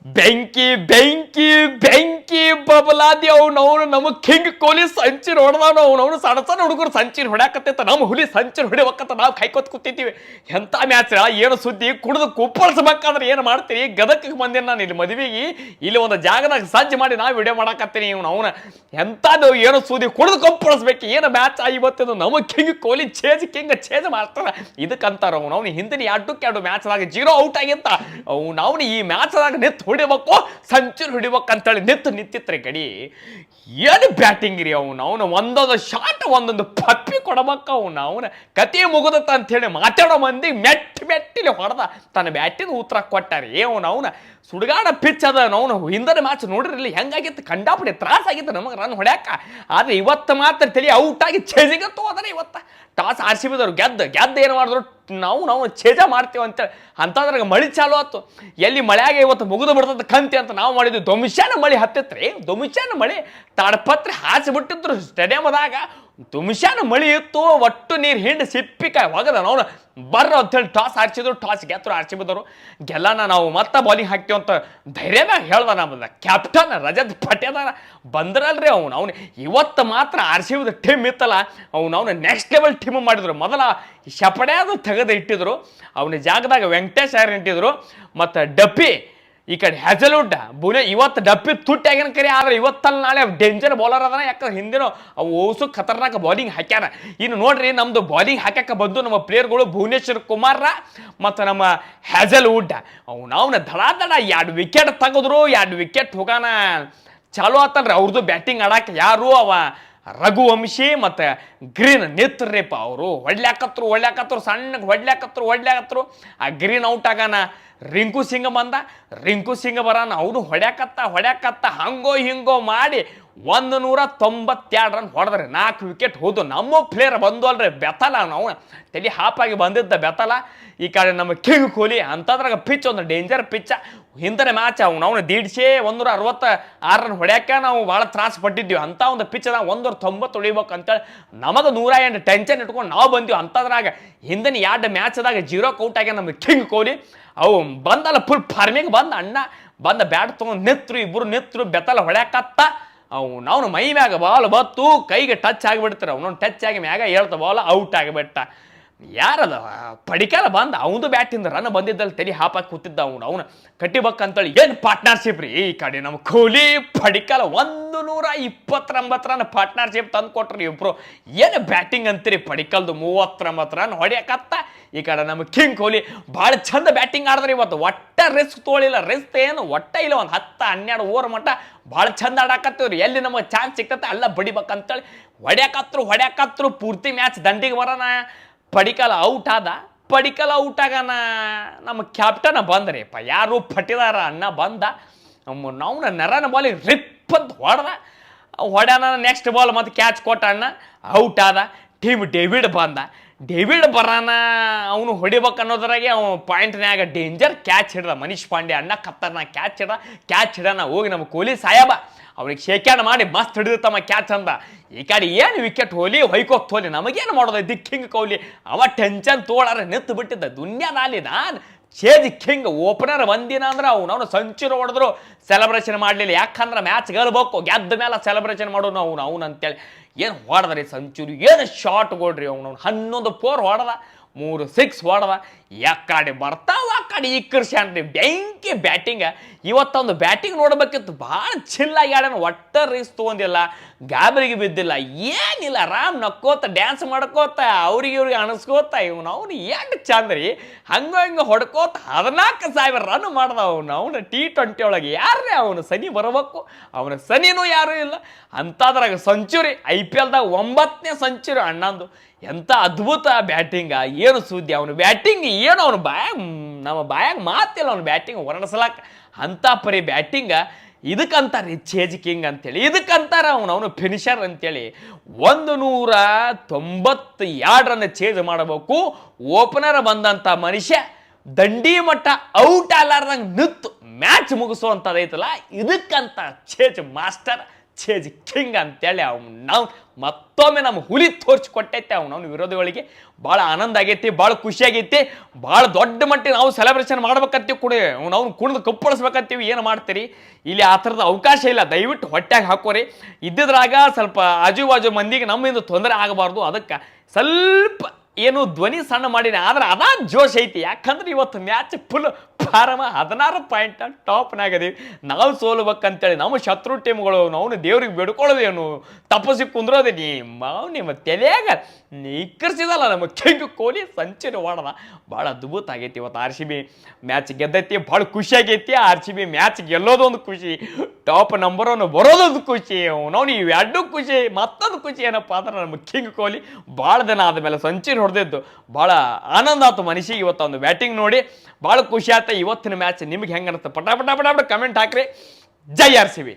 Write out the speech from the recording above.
ಬೆಂಕಿ ಬೆಂಕಿ ಬೆಂಕಿ ಬಬಲಾದಿ ಅವ್ನವ್ನು ನಮಗ್ ಕಿಂಗ್ ಕೊಹ್ಲಿ ಸಂಚಿರ್ ಹೊಡೆದವನು ಅವ್ನವ್ನು ಸಣ್ಣ ಸಣ್ಣ ಹುಡುಗರು ಸಂಚಿರ್ ಹೊಡ್ಯಾಕತ್ತೈತ ನಮ್ಮ ಹುಲಿ ಸಂಚಿರ್ ಹೊಡಿಬೇಕಂತ ನಾವು ಕಾಯ್ಕೋತ್ ಕೂತಿದ್ದೀವಿ. ಎಂತ ಮ್ಯಾಚ್ ಏನು ಸುದ್ದಿ ಕುಡಿದು ಕುಪ್ಪಳಿಸ್ಬೇಕಾದ್ರೆ ಏನು ಮಾಡ್ತೀರಿ? ಗದಕ್ಕೆ ಬಂದೇನೆ ನಾನು ಇಲ್ಲಿ ಮದುವೆಗೆ, ಇಲ್ಲಿ ಒಂದು ಜಾಗದಾಗ ಸಜ್ಜು ಮಾಡಿ ನಾವು ವಿಡಿಯೋ ಮಾಡಾಕತ್ತೀನಿ. ಅವನ ಎಂಥದ್ದು ಏನು ಸುದ್ದಿ ಕುಡಿದು ಕುಪ್ಪಳಿಸ್ಬೇಕು. ಏನು ಮ್ಯಾಚ್ ಇವತ್ತಿದ್ದು ನಮಗೆ ಕಿಂಗ್ ಕೊಹ್ಲಿ ಚೇಜ್ ಮಾಡ್ತಾರ. ಇದಕ್ಕಂತಾರ ಅವ್ನು ಹಿಂದಿನ ಎರಡು ಮ್ಯಾಚ್ದಾಗ 0 ಔಟ್ ಆಗಿತ್ತ. ಅವ್ನು ಈ ಮ್ಯಾಚ್ದಾಗ ನಿಂತು ಹೊಡಿಬೇಕು, ಸಂಚುರಿ ಹೊಡಿಬೇಕಂತೇಳಿ ನಿಂತಿತ್ರಿ ಗಡಿ. ಏನು ಬ್ಯಾಟಿಂಗ್ ರೀ ಅವನು ಒಂದೊಂದು ಶಾಟ್ ಒಂದೊಂದು ಪಪ್ಪಿ ಕೊಡಬೇಕು. ಅವನ ಕತೆ ಮುಗಿದತ್ತ ಅಂತೇಳಿ ಮಾತಾಡೋ ಮಂದಿ ಮೆಟ್ಟಿಲಿ ಹೊಡೆದ ತನ್ನ ಬ್ಯಾಟಿನ ಉತ್ತರ ಕೊಟ್ಟಾರೆ. ಅವನ ಸುಡುಗಾಡ ಪಿಚ್ ಅದ. ಅವನು ಹಿಂದಿನ ಮ್ಯಾಚ್ ನೋಡಿರಲಿ ಹೆಂಗಾಗಿತ್ತು, ಕಂಡಾಪಡಿ ತ್ರಾಸಾಗಿತ್ತು ನಮಗೆ ರನ್ ಹೊಡ್ಯಾಕ. ಆದ್ರೆ ಇವತ್ತು ಮಾತ್ರ ತಲೆ ಔಟ್ ಆಗಿ ಚೇಜಿಗತ್ತು ಹೋದ್ರೆ ಇವತ್ತು ಟಾಸ್ ಆರ್ ಸಿ ಬಿದವ್ರು ಗೆದ್ದು ಏನು ಮಾಡಿದ್ರು ನಾವು ಚೇಜ ಮಾಡ್ತೀವಿ ಅಂತೇಳಿ. ಅಂತಂದ್ರಾಗ ಮಳಿ ಚಾಲು ಆಯ್ತು. ಎಲ್ಲಿ ಮಳೆಯಾಗ ಇವತ್ತು ಮುಗಿದು ಬಿಡ್ತದ ಕಂತಿ ಅಂತ ನಾವು ಮಾಡಿದ್ವಿ. ದೊಮಿಷಾನ ಮಳಿ ಹತ್ತಿತ್ರಿ. ದೊಮಿಷಾನ ಮಳಿ ತಾಡಪತ್ರಿ ಹಾಸಿಬಿಟ್ಟಿದ್ರು ಸ್ಟೇಡಿಯಮ್ದಾಗ. ದುಮಿಷಾನ ಮಳಿ ಇತ್ತು, ಒಟ್ಟು ನೀರು ಹಿಂಡಿ ಸಿಪ್ಪಿಕಾಯಿ ಹೋಗದ. ನಾವು ಬರ್ರ ಅಂತೇಳಿ ಟಾಸ್ ಆರ್ಸಿದ್ರು. ಟಾಸ್ ಗೆತ್ತರು ಆರ್ ಸಿ ಬಿದ್ದವರು. ಗೆಲ್ಲನ ನಾವು ಮತ್ತೆ ಬಾಲಿಂಗ್ ಹಾಕ್ತೀವಿ ಅಂತ ಧೈರ್ಯದಾಗ ಹೇಳ್ದ ನಮ್ಮದ ಕ್ಯಾಪ್ಟನ್ ರಜತ್ ಪಟೇಲ್. ಬಂದ್ರಲ್ರಿ ಅವನು ಇವತ್ತು ಮಾತ್ರ ಆರ್ ಸಿ ಬಿದ ಟೀಮ್ ಇತ್ತಲ್ಲ, ಅವನು ನೆಕ್ಸ್ಟ್ ಲೆವೆಲ್ ಟೀಮ್ ಮಾಡಿದ್ರು. ಮೊದಲ ಶಪಡ್ಯಾದು ತೆಗೆದು ಇಟ್ಟಿದ್ರು. ಅವನ ಜಾಗದಾಗ ವೆಂಕಟೇಶ್ ಅಯ್ಯರ್ ಇಟ್ಟಿದ್ರು. ಮತ್ತು ಡಪ್ಪಿ ಈ ಕಡೆ ಹ್ಯಾಜಲ್ವುಡ್ ಬುನೆ. ಇವತ್ತು ಡಪ್ಪಿ ತುಟ್ಟಾಗಿನ ಕರಿ, ಆದ್ರೆ ಇವತ್ತಲ್ಲ ನಾಳೆ ಡೇಂಜರ್ ಬೌಲರ್ ಅದನ. ಯಾಕಂದ್ರೆ ಹಿಂದಿನ ಅವು ಓಸು ಖತರ್ನಾಕ್ ಬಾಲಿಂಗ್ ಹಾಕ್ಯಾರ. ಇನ್ನು ನೋಡ್ರಿ ನಮ್ದು ಬಾಲಿಂಗ್ ಹಾಕಕ್ಕೆ ಬಂದು ನಮ್ಮ ಪ್ಲೇಯರ್ಗಳು ಭುವನೇಶ್ವರ್ ಕುಮಾರ್ ಮತ್ತು ನಮ್ಮ ಹ್ಯಾಜಲ್ವುಡ್. ಅವನ ದಡ 2 ವಿಕೆಟ್ ತೆಗೆದ್ರು. 2 ವಿಕೆಟ್ ಹೋಗಾನ ಚಾಲು ಆತಲ್ರಿ ಅವ್ರದ್ದು ಬ್ಯಾಟಿಂಗ್ ಆಡಕ್ಕೆ. ಯಾರು ಅವ ರಘುವಂಶಿ ಮತ್ತು ಗ್ರೀನ್ ನಿತ್ರಪ್ಪ. ಅವರು ಹೊಡ್ಲಾಕತ್ರು ಸಣ್ಣಗೆ ಹೊಡ್ಲಾಕತ್ರು. ಆ ಗ್ರೀನ್ ಔಟ್ ಆಗಾನ ರಿಂಕು ಸಿಂಗ್ ಬರಾನ. ಅವನು ಹೊಡ್ಯಾಕತ್ತ ಹಂಗೋ ಹಿಂಗೋ ಮಾಡಿ 192 ರನ್ ಹೊಡೆದ್ರಿ. 4 ವಿಕೆಟ್ ಹೋದು. ನಮ್ಮ ಪ್ಲೇಯರ್ ಬಂದು ಅಲ್ರಿ ಬೆತ್ತಲ. ನಾವು ತಲೆ ಹಾಪಾಗಿ ಬಂದಿದ್ದ ಬೆತ್ತಲ. ಈ ಕಡೆ ನಮ್ಮ ಕಿಂಗ್ ಕೊಹ್ಲಿ ಅಂತಂದ್ರಾಗ ಪಿಚ್ ಒಂದು ಡೇಂಜರ್ ಪಿಚ್ಚ. ಹಿಂದಿನ ಮ್ಯಾಚ್ ಅವನು 166 ರನ್ ಹೊಡ್ಯಾಕ ನಾವು ಭಾಳ ತ್ರಾಸ ಪಟ್ಟಿದ್ವಿ. ಅಂತ ಒಂದು ಪಿಚ್ಚದಾಗ 190 ಹೊಡಿಬೇಕು ಅಂತೇಳಿ ನಮಗೆ 108 ಟೆನ್ಷನ್ ಇಟ್ಕೊಂಡು ನಾವು ಬಂದೀವಿ. ಅಂತದ್ರಾಗ ಹಿಂದಿನ 2 ಮ್ಯಾಚ್ದಾಗ 0 ಔಟ್ ಆಗ್ಯ ನಮ್ಮ ಕಿಂಗ್ ಕೊಹ್ಲಿ. ಅವು ಬಂದಲ್ಲ ಫುಲ್ ಫಾರ್ಮಿಗೆ ಬಂದ ಬ್ಯಾಟ್ ತೊಗೊಂಡು ಇಬ್ಬರು ನಿತ್ರು ಬೆತ್ತಲ ಹೊಡ್ಯಾಕತ್ತ. ಅವನು ಮೈ ಮ್ಯಾಗ ಬಾಲ್ ಬತ್ತು, ಕೈಗೆ ಟಚ್ ಆಗಿಬಿಡ್ತಾರೆ. ಅವನೊಂದು ಟಚ್ ಆಗಿ ಮ್ಯಾಗ ಹೇಳ್ತ ಬಾಲ್ ಔಟ್ ಆಗಿಬಿಟ್ಟ. ಯಾರದ ಪಡಿಕಾಲ ಬಂದ ಅವನು ಬ್ಯಾಟಿಂದ ರನ್ ಬಂದಿದ್ದಲ್ಲಿ ತಲೆ ಹಾಪಾಕಿ ಕೂತಿದ್ದ. ಅವನು ಕಟ್ಟಿಬೇಕಂತೇಳಿ ಏನು ಪಾರ್ಟ್ನರ್ಶಿಪ್ ರೀ. ಈ ಕಡೆ ನಮ್ಮ ಕೊಹ್ಲಿ ಪಡಿಕಾಲ 129 ರನ್ ಪಾರ್ಟ್ನರ್ಶಿಪ್ ತಂದು ಕೊಟ್ರಿ ಇಬ್ರು. ಏನು ಬ್ಯಾಟಿಂಗ್ ಅಂತೀರಿ ಪಡಿಕಲ್ದು 39 ರನ್ ಹೊಡ್ಯಾಕತ್ತ. ಈ ಕಡೆ ನಮ್ಮ ಕಿಂಗ್ ಕೊಹ್ಲಿ ಭಾಳ ಚಂದ ಬ್ಯಾಟಿಂಗ್ ಆಡಿದ್ರಿ ಇವತ್ತು. ಒಟ್ಟ ರಿಸ್ಕ್ ತೊಗೊಳಿಲ್ಲ. ರಿಸ್ಕ್ ಏನು ಒಟ್ಟ ಇಲ್ಲ. ಒಂದು 10-12 ಓವರ್ ಮಟ್ಟ ಭಾಳ ಚಂದ ಆಡಾಕತ್ತೀವ್ರಿ. ಎಲ್ಲಿ ನಮಗೆ ಚಾನ್ಸ್ ಸಿಕ್ತತೆ ಅಲ್ಲ ಬಡಿಬೇಕಂತೇಳಿ ಹೊಡ್ಯಾಕತ್ರು. ಪೂರ್ತಿ ಮ್ಯಾಚ್ ದಂಡಿಗೆ ಬರೋಣ. ಪಡಿಕಲ್ ಔಟ್ ಆಗಾನ ನಮ್ಮ ಕ್ಯಾಪ್ಟನ್ ಬಂದ್ರಿಪ್ಪ. ಯಾರು ಪಟ್ಟಿದಾರ ಅಣ್ಣ ಬಂದ. ನಾವು ನರನ ಬಾಲಿಗೆ ರಿಪ್ಪಂತ ಹೊಡ್ಯಾನ. ನೆಕ್ಸ್ಟ್ ಬಾಲ್ ಮತ್ತೆ ಕ್ಯಾಚ್ ಕೊಟ್ಟ ಅಣ್ಣ, ಔಟ್ ಆದ. ಟೀಮ್ ಡೇವಿಡ್ ಬರಾನ. ಅವನು ಹೊಡಿಬೇಕು ಅನ್ನೋದ್ರಾಗೆ ಅವನು ಪಾಯಿಂಟ್ನ್ಯಾಗ ಡೇಂಜರ್ ಕ್ಯಾಚ್ ಹಿಡ್ದ. ಮನೀಶ್ ಪಾಂಡೆ ಅಣ್ಣ ಕತ್ತರ್ನ ಕ್ಯಾಚ್ ಹಿಡನ ಹೋಗಿ ನಮ್ಮ ಕೊಹ್ಲಿ ಸಾಯಬ ಅವ್ನಿಗೆ ಶೇಕ್ಯಾಣ ಮಾಡಿ ಮಸ್ತ್ ಹಿಡಿದತ್ತಮ್ಮ ಕ್ಯಾಚ್ ಅಂದ. ಈ ಕಡೆ ಏನು ವಿಕೆಟ್ ಹೊಯ್ಕೋಕ್ ನಮಗೇನು ಮಾಡೋದು ಕಿಂಗ್ ಕೊಹ್ಲಿ. ಅವ ಟೆನ್ಷನ್ ತೋಳಾರ ನಿಂತು ಬಿಟ್ಟಿದ್ದ ದುನಿಯಾದಲ್ಲಿ. ನಾನು ಕಿಂಗ್ ಓಪನರ್ ಬಂದಿನ ಅಂದ್ರೆ ಅವನು ಸಂಚುರಿ ಹೊಡೆದ್ರು ಸೆಲೆಬ್ರೇಷನ್ ಮಾಡಲಿಲ್ಲ. ಯಾಕಂದ್ರೆ ಮ್ಯಾಚ್ ಗೆಲ್ಬೇಕು, ಗೆದ್ದ ಮೇಲೆ ಸೆಲೆಬ್ರೇಷನ್ ಮಾಡೋನು ಅವನು ಅಂತೇಳಿ. ಏನು ಹೊಡೆದ್ರಿ ಸಂಚುರಿ, ಏನು ಶಾಟ್ ಕೊಡ್ರಿ. ಅವನು 11 4 ಹೊಡೆದ, 3 6 ಹೊಡೆದ. ಯಾಕಡೆ ಬರ್ತಾವ ಆ ಕಡೆ ಇಕ್ಕರ್ಸ್ಯಾನ್ರಿ. ಬೆಂಕಿ ಬ್ಯಾಟಿಂಗ್. ಇವತ್ತೊಂದು ಬ್ಯಾಟಿಂಗ್ ನೋಡ್ಬೇಕಿತ್ತು. ಭಾಳ ಚಿಲ್ಲಾಗಿ ಆಡ್ಯಾನ. ಒಟ್ಟ ರಿಸ್ಕ್ ತೊಗೊಂಡಿಲ್ಲ, ಗಾಬರಿಗೆ ಬಿದ್ದಿಲ್ಲ, ಏನಿಲ್ಲ. ಆರಾಮ್ ನಕ್ಕೋತ ಡ್ಯಾನ್ಸ್ ಮಾಡ್ಕೋತ ಅವ್ರಿಗೆ ಅನಿಸ್ಕೋತ ಅವನು ಎಷ್ಟು ಚಂದ ರೀ. ಹಂಗೆ ಹೊಡ್ಕೋತ 14,000 ರನ್ ಮಾಡ್ದ ಅವನು T20 ಒಳಗೆ. ಯಾರೇ ಅವನು ಸನಿ ಬರಬೇಕು, ಅವನ ಸನಿನೂ ಯಾರೂ ಇಲ್ಲ. ಅಂಥದ್ರಾಗ ಸಂಚುರಿ IPLದಾಗ 9ನೇ ಸೆಂಚುರಿ ಅಣ್ಣಂದು. ಎಂಥ ಅದ್ಭುತ ಬ್ಯಾಟಿಂಗ. ಏನು ಸುದ್ದಿ ಅವನು ಬ್ಯಾಟಿಂಗ್. ಏನು ಅವನು ನಮ್ಮ ಬಾಯಾಗ ಮಾತಿಲ್ಲ ಅವನು ಬ್ಯಾಟಿಂಗ್ ವರ್ಣಿಸ್ಲಾಕ. ಅಂಥ ಪರಿ ಬ್ಯಾಟಿಂಗ. ಇದಕ್ಕಂತಾರೆ ಚೇಜ್ ಕಿಂಗ್ ಅಂತೇಳಿ. ಇದಕ್ಕಂತಾರ ಅವನು ಫಿನಿಷರ್ ಅಂತೇಳಿ. 192 ರನ್ ಚೇಜ್ ಮಾಡಬೇಕು. ಓಪನರ್ ಬಂದಂಥ ಮನುಷ್ಯ ದಂಡಿ ಮಟ್ಟ ಔಟ್ ಆಲಾರ್ದಂಗೆ ನಿಂತು ಮ್ಯಾಚ್ ಮುಗಿಸುವಂಥದ್ದೈತಲ್ಲ, ಇದಕ್ಕಂತ ಚೇಜ್ ಮಾಸ್ಟರ್ ಚೇಜ್ ಕಿಂಗ್ ಅಂತೇಳಿ ನಾವು ಮತ್ತೊಮ್ಮೆ ನಮ್ಮ ಹುಲಿ ತೋರಿಸ್ಕೊಟ್ಟೈತೆ ಅವ್ನು ವಿರೋಧಿಗಳಿಗೆ ಭಾಳ ಆನಂದ ಆಗೈತಿ, ಭಾಳ ಖುಷಿ ಆಗೈತಿ, ಭಾಳ ದೊಡ್ಡ ಮಟ್ಟಿಗೆ ನಾವು ಸೆಲೆಬ್ರೇಷನ್ ಮಾಡ್ಬೇಕಂತೀವಿ ಕೂಡ ಅವ್ನು ಕುಣಿದು ಕಪ್ಪಳಿಸ್ಬೇಕಂತೀವಿ. ಏನು ಮಾಡ್ತೀರಿ, ಇಲ್ಲಿ ಆ ಥರದ ಅವಕಾಶ ಇಲ್ಲ. ದಯವಿಟ್ಟು ಹೊಟ್ಟೆಗೆ ಹಾಕೋರಿ. ಇದ್ದಿದ್ರಾಗ ಸ್ವಲ್ಪ ಆಜು ಬಾಜು ಮಂದಿಗೆ ನಮ್ಮಿಂದ ತೊಂದರೆ ಆಗಬಾರ್ದು. ಅದಕ್ಕೆ ಸ್ವಲ್ಪ ಏನು ಧ್ವನಿ ಸಣ್ಣ ಮಾಡೀನಿ, ಆದ್ರೆ ಅದ ಜೋಶ್ ಐತಿ. ಯಾಕಂದ್ರೆ ಇವತ್ತು ಮ್ಯಾಚ್ ಫುಲ್ ಪಾರಮ 16 ಪಾಯಿಂಟ್ ಟಾಪ್ನಾಗದೀವಿ. ನಾವು ಸೋಲ್ಬೇಕಂತೇಳಿ ನಮ್ಮ ಶತ್ರು ಟೀಮ್ಗಳು ನಾವು ದೇವ್ರಿಗೆ ಬೇಡ್ಕೊಳ್ಳೋದೇನು, ತಪಸ್ಸಿ ಕುಂದ್ರೋದೇ ನಿಮ್ಮ ತಲೆಯಾಗ ಇಕ್ಕರ್ಸಿದಲ್ಲ ನಮ್ಮ ಕಿಂಗ್ ಕೊಹ್ಲಿ ಸಂಚರಿ ಹೊಡೆದ. ಭಾಳ ಅದ್ಭುತ ಆಗೈತಿ. ಇವತ್ತು RCB ಮ್ಯಾಚ್ ಗೆದ್ದೈತಿ, ಭಾಳ ಖುಷಿ ಆಗೈತಿ. RCB ಮ್ಯಾಚ್ ಗೆಲ್ಲೋದೊಂದು ಖುಷಿ, ಟಾಪ್ ನಂಬರ್ 1 ಬರೋದೊಂದು ಖುಷಿ. ನಾವು ಇವೆರಡೂ ಖುಷಿ. ಮತ್ತೊಂದು ಖುಷಿ ಏನಪ್ಪ ಅಂದ್ರೆ ನಮ್ಮ ಕಿಂಗ್ ಕೊಹ್ಲಿ ಭಾಳ ದಿನ ಆದಮೇಲೆ ಸಂಚರಿ ಹೊಡೆದಿದ್ದು ಭಾಳ ಆನಂದ ಆಯ್ತು ಮನುಷ್ಯಗೆ. ಇವತ್ತು ಒಂದು ಬ್ಯಾಟಿಂಗ್ ನೋಡಿ ಭಾಳ ಖುಷಿ ಆಯ್ತು. ಇವತ್ತಿನ ಮ್ಯಾಚ್ ನಿಮ್ಗೆ ಹೆಂಗೆ ಅನಿಸ್ತು? ಪಟ ಕಮೆಂಟ್ ಹಾಕ್ರಿ. ಜೈ RCB.